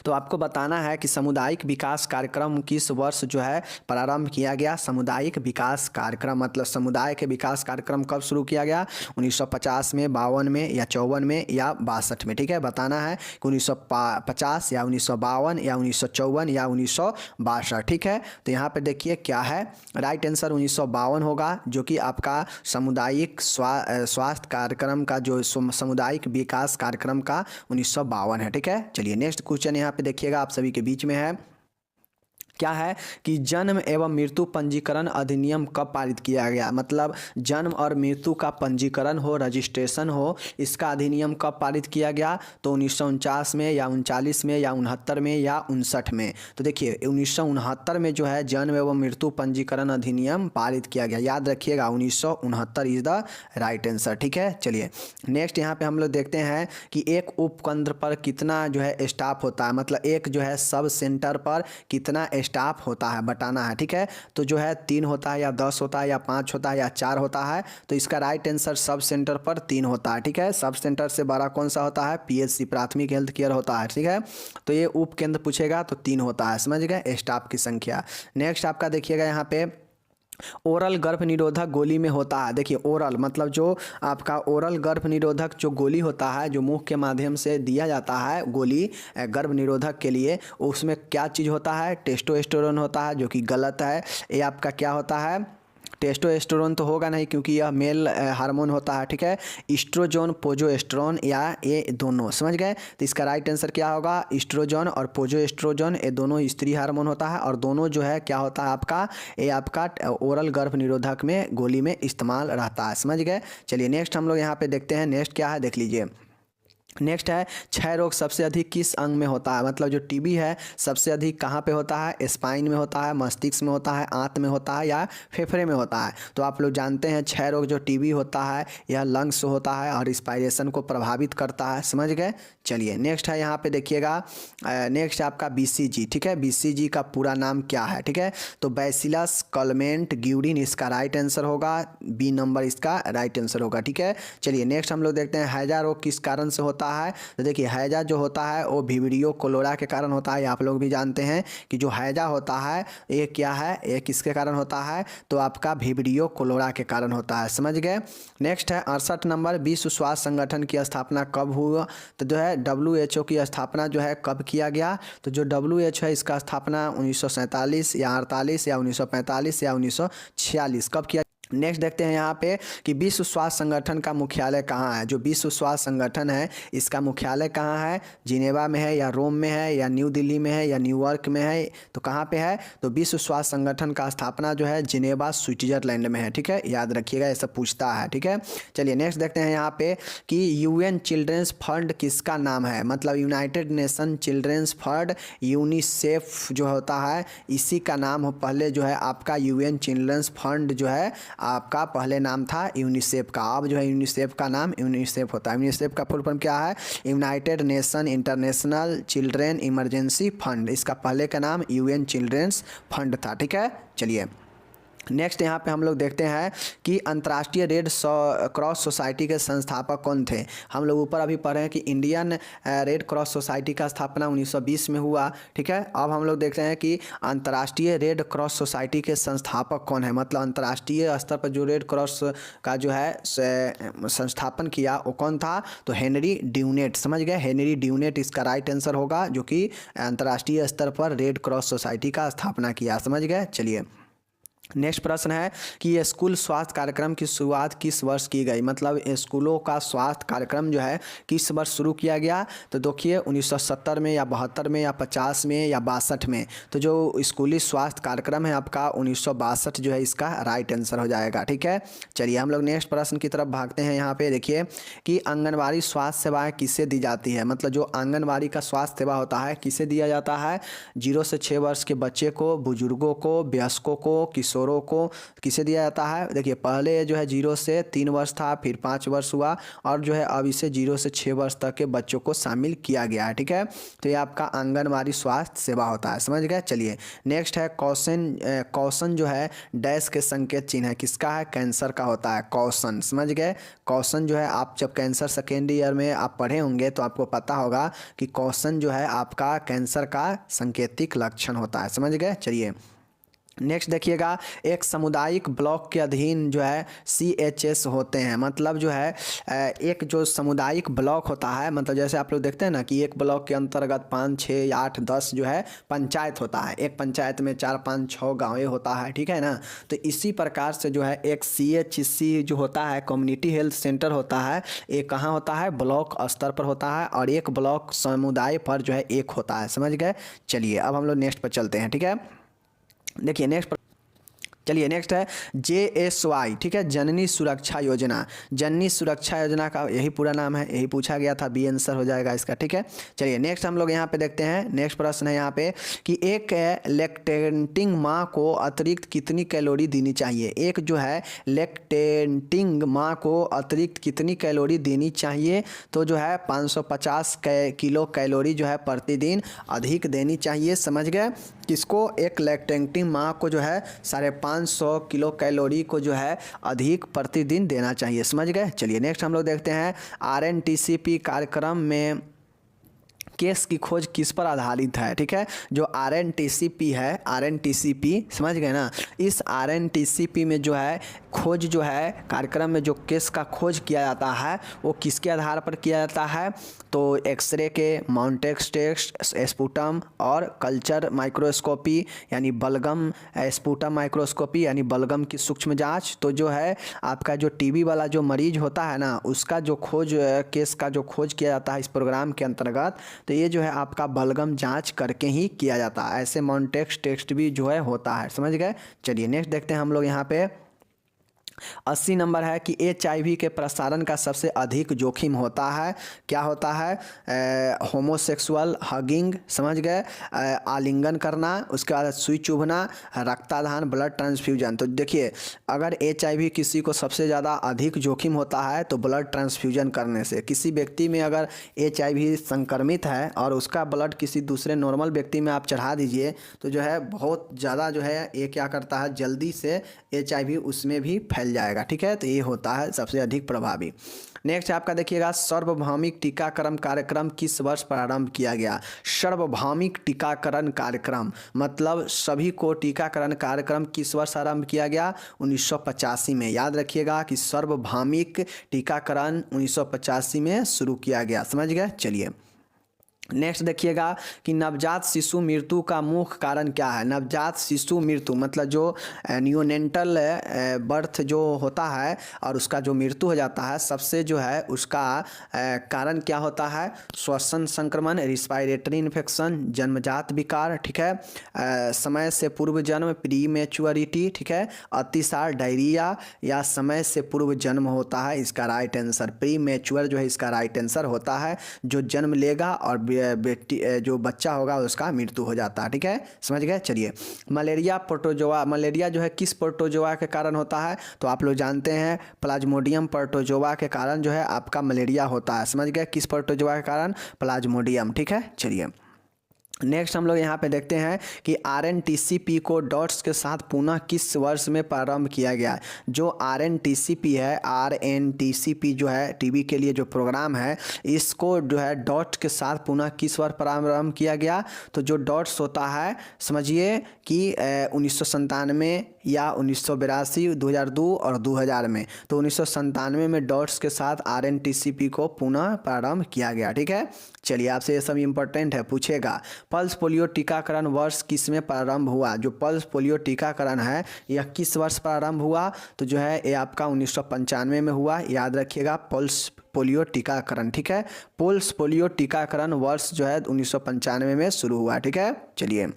A: तो आपको बताना है कि सामुदायिक विकास कार्यक्रम किस वर्ष जो है प्रारंभ किया गया। सामुदायिक विकास कार्यक्रम मतलब समुदाय के विकास कार्यक्रम कब शुरू किया गया, 1950 में, 52 में या 54 में या 62 में, ठीक है। बताना है कि 1950 या 1952 या 1954 या 1962, ठीक है। तो यहाँ पे देखिए क्या है, राइट आंसर 1952 होगा, जो कि आपका सामुदायिक स्वास्थ्य कार्यक्रम का, जो सामुदायिक विकास कार्यक्रम का 1952 है, ठीक है। चलिए नेक्स्ट क्वेश्चन यहाँ पे देखिएगा, आप सभी के बीच में है, क्या है कि जन्म एवं मृत्यु पंजीकरण अधिनियम कब पारित किया गया। मतलब जन्म और मृत्यु का पंजीकरण हो, रजिस्ट्रेशन हो, इसका अधिनियम कब पारित किया गया, तो 1949 में या 39 में या 69 में या 59 में। तो देखिए 1969 में जो है जन्म एवं मृत्यु पंजीकरण अधिनियम पारित किया गया, याद रखिएगा 1969 इज द राइट आंसर, ठीक है। चलिए नेक्स्ट यहाँ पे हम लोग देखते हैं कि एक उपकेंद्र पर कितना जो है स्टाफ होता है, मतलब एक जो है सब सेंटर पर कितना स्टाफ होता है बताना है, ठीक है। तो जो है 3 होता है या 10 होता है या 5 होता है या 4 होता है। तो इसका राइट आंसर सब सेंटर पर 3 होता है, ठीक है। सब सेंटर से बड़ा कौन सा होता है, पीएचसी, प्राथमिक हेल्थ केयर होता है, ठीक है। तो ये उप केंद्र पूछेगा तो 3 होता है, समझ गए, स्टाफ की संख्या। नेक्स्ट आपका देखिएगा यहाँ पे ओरल गर्भ निरोधक गोली में होता है। देखिए ओरल मतलब जो आपका ओरल गर्भ निरोधक जो गोली होता है, जो मुंह के माध्यम से दिया जाता है गोली गर्भ निरोधक के लिए, उसमें क्या चीज़ होता है, टेस्टोस्टेरोन होता है, जो कि गलत है। ये आपका क्या होता है, टेस्टोस्टेरोन तो होगा नहीं क्योंकि यह मेल हार्मोन होता है, ठीक है। ईस्ट्रोजन, प्रोजेस्टेरोन या ये दोनों, समझ गए। तो इसका राइट आंसर क्या होगा, ईस्ट्रोजन और प्रोजेस्टेरोन, ये दोनों स्त्री हार्मोन होता है और दोनों जो है क्या होता है आपका, ये आपका ओरल गर्भ निरोधक में गोली में इस्तेमाल रहता है, समझ गए। चलिए नेक्स्ट हम लोग यहाँ पे देखते हैं, नेक्स्ट क्या है देख लीजिए। नेक्स्ट है क्षय रोग सबसे अधिक किस अंग में होता है। मतलब जो टीबी है सबसे अधिक कहाँ पे होता है, स्पाइन में होता है, मस्तिष्क में होता है, आंत में होता है या फेफड़े में होता है। तो आप लोग जानते हैं क्षय रोग जो टीबी होता है यह लंग्स होता है और रिस्पायरेशन को प्रभावित करता है, समझ गए। चलिए नेक्स्ट है यहाँ पे देखिएगा, नेक्स्ट आपका बीसीजी, ठीक है। बीसीजी का पूरा नाम क्या है, ठीक है। तो बैसिलस कलमेंट ग्यूरिन इसका राइट आंसर होगा, बी नंबर इसका राइट आंसर होगा, ठीक है। चलिए नेक्स्ट हम लोग देखते हैं हैजा रोग किस कारण से होता है। तो देखिए हैजा जो होता है वो विब्रियो कोलोरा के कारण होता है। आप लोग भी जानते हैं कि जो हैजा होता है ये क्या है, ये किसके कारण होता है, तो आपका विब्रियो कोलोरा के कारण होता है, समझ गए। नेक्स्ट है 68 नंबर, विश्व स्वास्थ्य संगठन की स्थापना कब हुआ। तो जो है WHO की स्थापना जो है कब किया गया। तो जो WHO है इसका स्थापना 1947 या 48 या 1945 या 1946 कब किया। नेक्स्ट देखते हैं यहाँ पे कि विश्व स्वास्थ्य संगठन का मुख्यालय कहाँ है। जो विश्व स्वास्थ्य संगठन है इसका मुख्यालय कहाँ है, जिनेवा में है या रोम में है या न्यू दिल्ली में है या न्यूयॉर्क में है, तो कहाँ पे है। तो विश्व स्वास्थ्य संगठन का स्थापना जो है जिनेवा स्विट्जरलैंड में है, ठीक है, याद रखिएगा, ये सब पूछता है, ठीक है। चलिए नेक्स्ट देखते हैं यहाँ पे कि UN चिल्ड्रेंस फंड किसका नाम है। मतलब United Nation Children's Fund, UNICEF जो होता है इसी का नाम हो। पहले जो है आपका UN चिल्ड्रेंस फंड जो है आपका पहले नाम था यूनिसेफ का, अब जो है यूनिसेफ का नाम यूनिसेफ होता है। यूनिसेफ का फुल फॉर्म क्या है, United nation international children emergency fund, इसका पहले का नाम UN चिल्ड्रेंस फंड था, ठीक है। चलिए नेक्स्ट यहाँ पे हम लोग देखते हैं कि अंतर्राष्ट्रीय रेड क्रॉस सोसाइटी के संस्थापक कौन थे। हम लोग ऊपर अभी पढ़े हैं कि इंडियन रेड क्रॉस सोसाइटी का स्थापना 1920 में हुआ, ठीक है। अब हम लोग देखते हैं कि अंतर्राष्ट्रीय रेड क्रॉस सोसाइटी के संस्थापक कौन है। मतलब अंतर्राष्ट्रीय स्तर पर जो रेड क्रॉस का जो है संस्थापन किया वो कौन था, तो हेनरी ड्यूनेट, समझ गए, हेनरी ड्यूनेट इसका राइट आंसर होगा, जो कि अंतर्राष्ट्रीय स्तर पर रेड क्रॉस सोसाइटी का स्थापना किया, समझ गए। चलिए नेक्स्ट प्रश्न है कि ये स्कूल स्वास्थ्य कार्यक्रम की शुरुआत किस वर्ष की गई, मतलब स्कूलों का स्वास्थ्य कार्यक्रम जो है किस वर्ष शुरू किया गया। तो देखिए 1970 में या 72 में या 50 में या 62 में। तो जो स्कूली स्वास्थ्य कार्यक्रम है आपका 1962 जो है इसका राइट आंसर हो जाएगा। ठीक है, चलिए हम लोग नेक्स्ट प्रश्न की तरफ भागते हैं। यहाँ पे देखिए कि आंगनबाड़ी स्वास्थ्य सेवाएँ किसे दी जाती है, मतलब जो आंगनबाड़ी का स्वास्थ्य सेवा होता है किसे दिया जाता है। 0 से 6 वर्ष के बच्चे को, बुजुर्गों को, वयस्कों को, किशोरों को किसे दिया जाता है। देखिए पहले जो है 0 से 3 वर्ष था, फिर 5 वर्ष हुआ और जो है अब इसे 0 से 6 वर्ष तक के बच्चों को शामिल किया गया है। ठीक है, तो ये आपका आंगनबाड़ी स्वास्थ्य सेवा होता है, समझ गए। चलिए नेक्स्ट है क्वेश्चन, क्वेश्चन जो है डैश के संकेत चिन्ह है किसका है, कैंसर का होता है क्वेश्चन, समझ गए। क्वेश्चन जो है आप जब कैंसर सेकेंड ईयर में आप पढ़े होंगे तो आपको पता होगा कि क्वेश्चन जो है आपका कैंसर का संकेतिक लक्षण होता है, समझ गए। चलिए नेक्स्ट देखिएगा, एक सामुदायिक ब्लॉक के अधीन जो है CHS होते हैं, मतलब जो है एक जो सामुदायिक ब्लॉक होता है, मतलब जैसे आप लोग देखते हैं ना कि एक ब्लॉक के अंतर्गत 5, 6 या 8, 10 जो है पंचायत होता है। एक पंचायत में 4, 5, 6 गाँव होता है, ठीक है ना। तो इसी प्रकार से जो है एक CHC जो होता है कम्युनिटी हेल्थ सेंटर होता है, एक कहाँ होता है, ब्लॉक स्तर पर होता है और एक ब्लॉक समुदाय पर जो है एक होता है, समझ गए। चलिए अब हम लोग नेक्स्ट पर चलते हैं। ठीक है, देखिए नेक्स्ट चलिए नेक्स्ट है JSY, ठीक है, जननी सुरक्षा योजना। जननी सुरक्षा योजना का यही पूरा नाम है, यही पूछा गया था, बी आंसर हो जाएगा इसका। ठीक है, चलिए नेक्स्ट हम लोग यहाँ पे देखते हैं। नेक्स्ट प्रश्न है यहाँ पे कि एक लैक्टेटिंग माँ को अतिरिक्त कितनी कैलोरी देनी चाहिए। एक जो है लैक्टेटिंग माँ को अतिरिक्त कितनी कैलोरी देनी चाहिए, तो जो है 550 किलो कैलोरी जो है प्रतिदिन अधिक देनी चाहिए, समझ गए। किसको, एक लैक्टेटिंग माँ को जो है 550 किलो कैलोरी को जो है अधिक प्रतिदिन देना चाहिए, समझ गए। चलिए नेक्स्ट हम लोग देखते हैं RNTCP कार्यक्रम में केस की खोज किस पर आधारित है। ठीक है, जो RNTCP है, RNTCP समझ गए ना, इस RNTCP में जो है खोज जो है कार्यक्रम में जो केस का खोज किया जाता है वो किसके आधार पर किया जाता है, तो एक्सरे के, माउंटेक्स टेस्ट, स्पुटम और कल्चर माइक्रोस्कोपी यानी बलगम, स्पुटम माइक्रोस्कोपी यानी बलगम की सूक्ष्म जांच। तो जो है आपका जो TB वाला जो मरीज होता है ना उसका जो खोज, केस का जो खोज किया जाता है इस प्रोग्राम के अंतर्गत, तो ये जो है आपका बलगम जांच करके ही किया जाता है। ऐसे माउंटेक्स टेस्ट भी जो है होता है, समझ गए। चलिए नेक्स्ट देखते हैं हम लोग यहाँ पे 80 नंबर है कि HIV के प्रसारण का सबसे अधिक जोखिम होता है, क्या होता है, होमोसेक्सुअल हगिंग, समझ गए, आलिंगन करना, उसके बाद सुई चुभना, रक्तदान, ब्लड ट्रांसफ्यूजन। तो देखिए अगर HIV किसी को सबसे ज़्यादा अधिक जोखिम होता है तो ब्लड ट्रांसफ्यूजन करने से। किसी व्यक्ति में अगर HIV संक्रमित है और उसका ब्लड किसी दूसरे नॉर्मल व्यक्ति में आप चढ़ा दीजिए तो जो है बहुत ज़्यादा जो है ये क्या करता है, जल्दी से HIV उसमें भी फैल जाएगा। ठीक है, तो ये होता है सबसे अधिक प्रभावी। नेक्स्ट आपका देखिएगा सार्वभौमिक टीकाकरण कार्यक्रम किस वर्ष प्रारंभ किया गया। सार्वभौमिक टीकाकरण कार्यक्रम मतलब सभी को टीकाकरण कार्यक्रम किस वर्ष आरंभ किया गया, 1985 में। याद रखिएगा कि सार्वभौमिक टीकाकरण 1985 में शुरू किया गया, समझ गए। चलिए नेक्स्ट देखिएगा कि नवजात शिशु मृत्यु का मुख्य कारण क्या है। नवजात शिशु मृत्यु मतलब जो न्यूनेंटल बर्थ जो होता है और उसका जो मृत्यु हो जाता है, सबसे जो है उसका कारण क्या होता है, श्वसन संक्रमण, रिस्पायरेटरी इन्फेक्शन, जन्मजात विकार, ठीक है, समय से पूर्व जन्म, प्री मैच्योरिटी, ठीक है, अतिसार, डायरिया या समय से पूर्व जन्म होता है इसका राइट आंसर। प्री मैच्योर जो है इसका राइट आंसर होता है, जो जन्म लेगा और बेटी जो बच्चा होगा उसका मृत्यु हो जाता है। ठीक है, समझ गए। चलिए मलेरिया प्रोटोजोआ, मलेरिया जो है किस प्रोटोजोआ के कारण होता है, तो आप लोग जानते हैं प्लाज्मोडियम प्रोटोजोआ के कारण जो है आपका मलेरिया होता है, समझ गए। किस प्रोटोजोआ के कारण, प्लाज्मोडियम। ठीक है, चलिए नेक्स्ट हम लोग यहाँ पे देखते हैं कि RNTCP को डॉट्स के साथ पुनः किस वर्ष में प्रारंभ किया गया। जो RNTCP है, RNTCP जो है टीबी के लिए जो प्रोग्राम है, इसको जो है डॉट्स के साथ पुनः किस वर्ष प्रारंभ किया गया। तो जो डॉट्स होता है समझिए कि 1997 या 1982, 2002 और 2000 में। तो 1997 में डॉट्स के साथ RNTCP को पुनः प्रारंभ किया गया। ठीक है, चलिए आपसे ये सब इम्पोर्टेंट है, पूछेगा पल्स पोलियो टीकाकरण वर्ष किस में प्रारंभ हुआ? जो पल्स पोलियो टीकाकरण है यह किस वर्ष प्रारंभ हुआ? तो जो है ये आपका 1995 में हुआ, याद रखिएगा पल्स पोलियो टीकाकरण, ठीक है। पल्स पोलियो टीकाकरण वर्ष जो है 1995 में शुरू हुआ, ठीक है। चलिए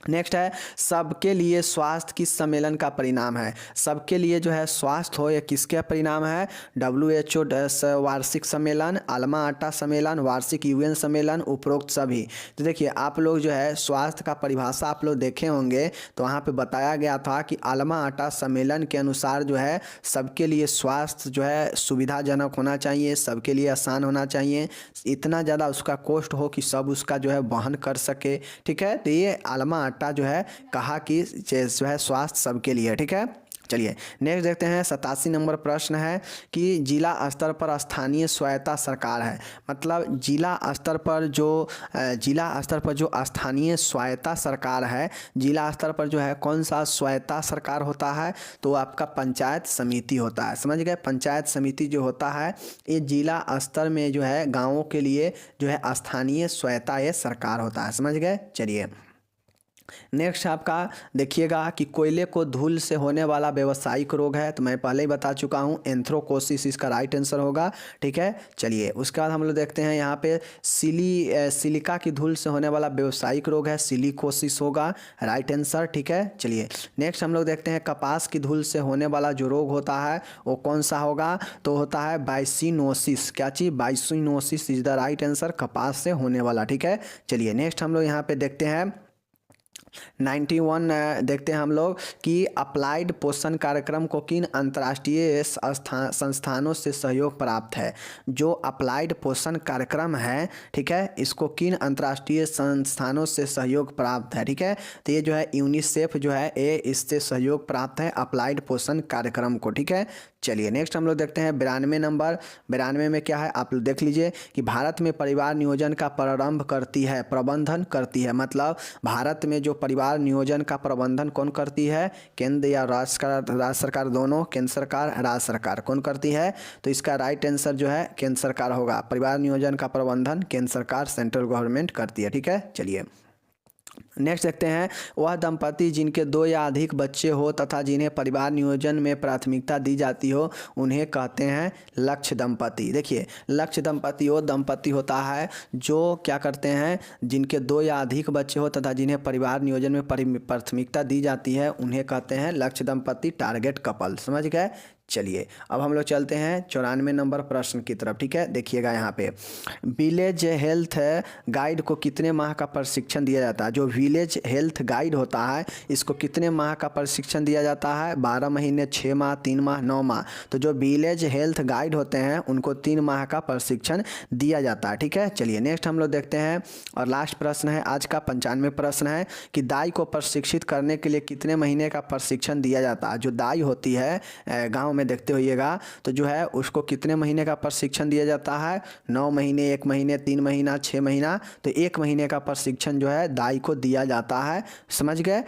A: नेक्स्ट है, सबके लिए स्वास्थ्य किस सम्मेलन का परिणाम है? सबके लिए जो है स्वास्थ्य हो, यह किसके परिणाम है? WHO वार्षिक सम्मेलन, आलमा आटा सम्मेलन, वार्षिक UN सम्मेलन, उपरोक्त सभी। तो देखिए आप लोग जो है स्वास्थ्य का परिभाषा आप लोग देखे होंगे, तो वहाँ पे बताया गया था कि आलमा आटा सम्मेलन के अनुसार जो है सबके लिए स्वास्थ्य जो है सुविधाजनक होना चाहिए, सबके लिए आसान होना चाहिए, इतना ज़्यादा उसका कॉस्ट हो कि सब उसका जो है वहन कर सके, ठीक है। तो ये आलमा आटा जो है कहा कि जो है स्वास्थ्य सबके लिए, ठीक है। चलिए नेक्स्ट देखते हैं, 87 नंबर प्रश्न है कि जिला स्तर पर स्थानीय स्वायत्ता सरकार है, मतलब जिला स्तर पर जो स्थानीय स्वायत्ता सरकार है, जिला स्तर पर जो है कौन सा स्वायत्ता सरकार होता है? तो आपका पंचायत समिति होता है, समझ गए। पंचायत समिति जो होता है ये जिला स्तर में जो है गाँवों के लिए जो है स्थानीय स्वायत्ता ये सरकार होता है, समझ गए। चलिए नेक्स्ट आपका देखिएगा कि कोयले को धूल से होने वाला व्यावसायिक रोग है, तो मैं पहले ही बता चुका हूँ एंथ्रोकोसिस इसका राइट आंसर होगा, ठीक है। चलिए उसके बाद हम लोग देखते हैं यहाँ पे सिलिका की धूल से होने वाला व्यावसायिक रोग है, सिलिकोसिस होगा राइट आंसर, ठीक है। चलिए नेक्स्ट हम लोग देखते हैं कपास की धूल से होने वाला जो रोग होता है वो कौन सा होगा? तो होता है बाइसिनोसिस। क्या चीज़? बाइसिनोसिस इज द राइट आंसर, कपास से होने वाला, ठीक है। चलिए नेक्स्ट हम लोग यहाँ पे देखते हैं 91 देखते हैं हम लोग कि अप्लाइड पोषण कार्यक्रम को किन अंतर्राष्ट्रीय संस्थानों से सहयोग प्राप्त है? जो अप्लाइड पोषण कार्यक्रम है, ठीक है, इसको किन अंतर्राष्ट्रीय संस्थानों से सहयोग प्राप्त है, ठीक है। तो ये जो है यूनिसेफ जो है ये इससे सहयोग प्राप्त है अप्लाइड पोषण कार्यक्रम को, ठीक है। चलिए नेक्स्ट हम लोग देखते हैं 92 नंबर। 92 में क्या है आप लोग देख लीजिए कि भारत में परिवार नियोजन का प्रबंधन करती है, मतलब भारत में जो परिवार नियोजन का प्रबंधन कौन करती है? केंद्र या राज्य सरकार, दोनों, केंद्र सरकार राज्य सरकार कौन करती है? तो इसका राइट आंसर जो है केंद्र सरकार होगा। परिवार नियोजन का प्रबंधन केंद्र सरकार सेंट्रल गवर्नमेंट करती है, ठीक है। चलिए नेक्स्ट देखते हैं, वह दंपति जिनके 2 या अधिक बच्चे हो तथा जिन्हें परिवार नियोजन में प्राथमिकता दी जाती हो उन्हें कहते हैं लक्ष्य दंपति। देखिए लक्ष्य दंपति वो दंपति होता है जो क्या करते हैं, जिनके 2 या अधिक बच्चे हो तथा जिन्हें परिवार नियोजन में प्राथमिकता दी जाती है उन्हें कहते हैं लक्ष्य दंपति, टारगेट कपल, समझ गए। चलिए अब हम लोग चलते हैं 94 नंबर प्रश्न की तरफ, ठीक है। देखिएगा यहाँ पे विलेज हेल्थ गाइड को कितने माह का प्रशिक्षण दिया जाता है? जो विलेज हेल्थ गाइड होता है इसको कितने माह का प्रशिक्षण दिया जाता है? 12 महीने, 6 माह, 3 माह, 9 माह। तो जो विलेज हेल्थ गाइड होते हैं उनको 3 माह का प्रशिक्षण दिया जाता है, ठीक है। चलिए नेक्स्ट हम लोग देखते हैं और लास्ट प्रश्न है आज का 95 प्रश्न है कि दाई को प्रशिक्षित करने के लिए कितने महीने का प्रशिक्षण दिया जाता है? जो दाई होती है गाँव में देखते होइएगा, तो जो है उसको कितने महीने का प्रशिक्षण दिया जाता है? 9 महीने, 1 महीने, 3 महीना, 6 महीना। तो 1 महीने का प्रशिक्षण जो है दाई को दिया जाता है, समझ गए।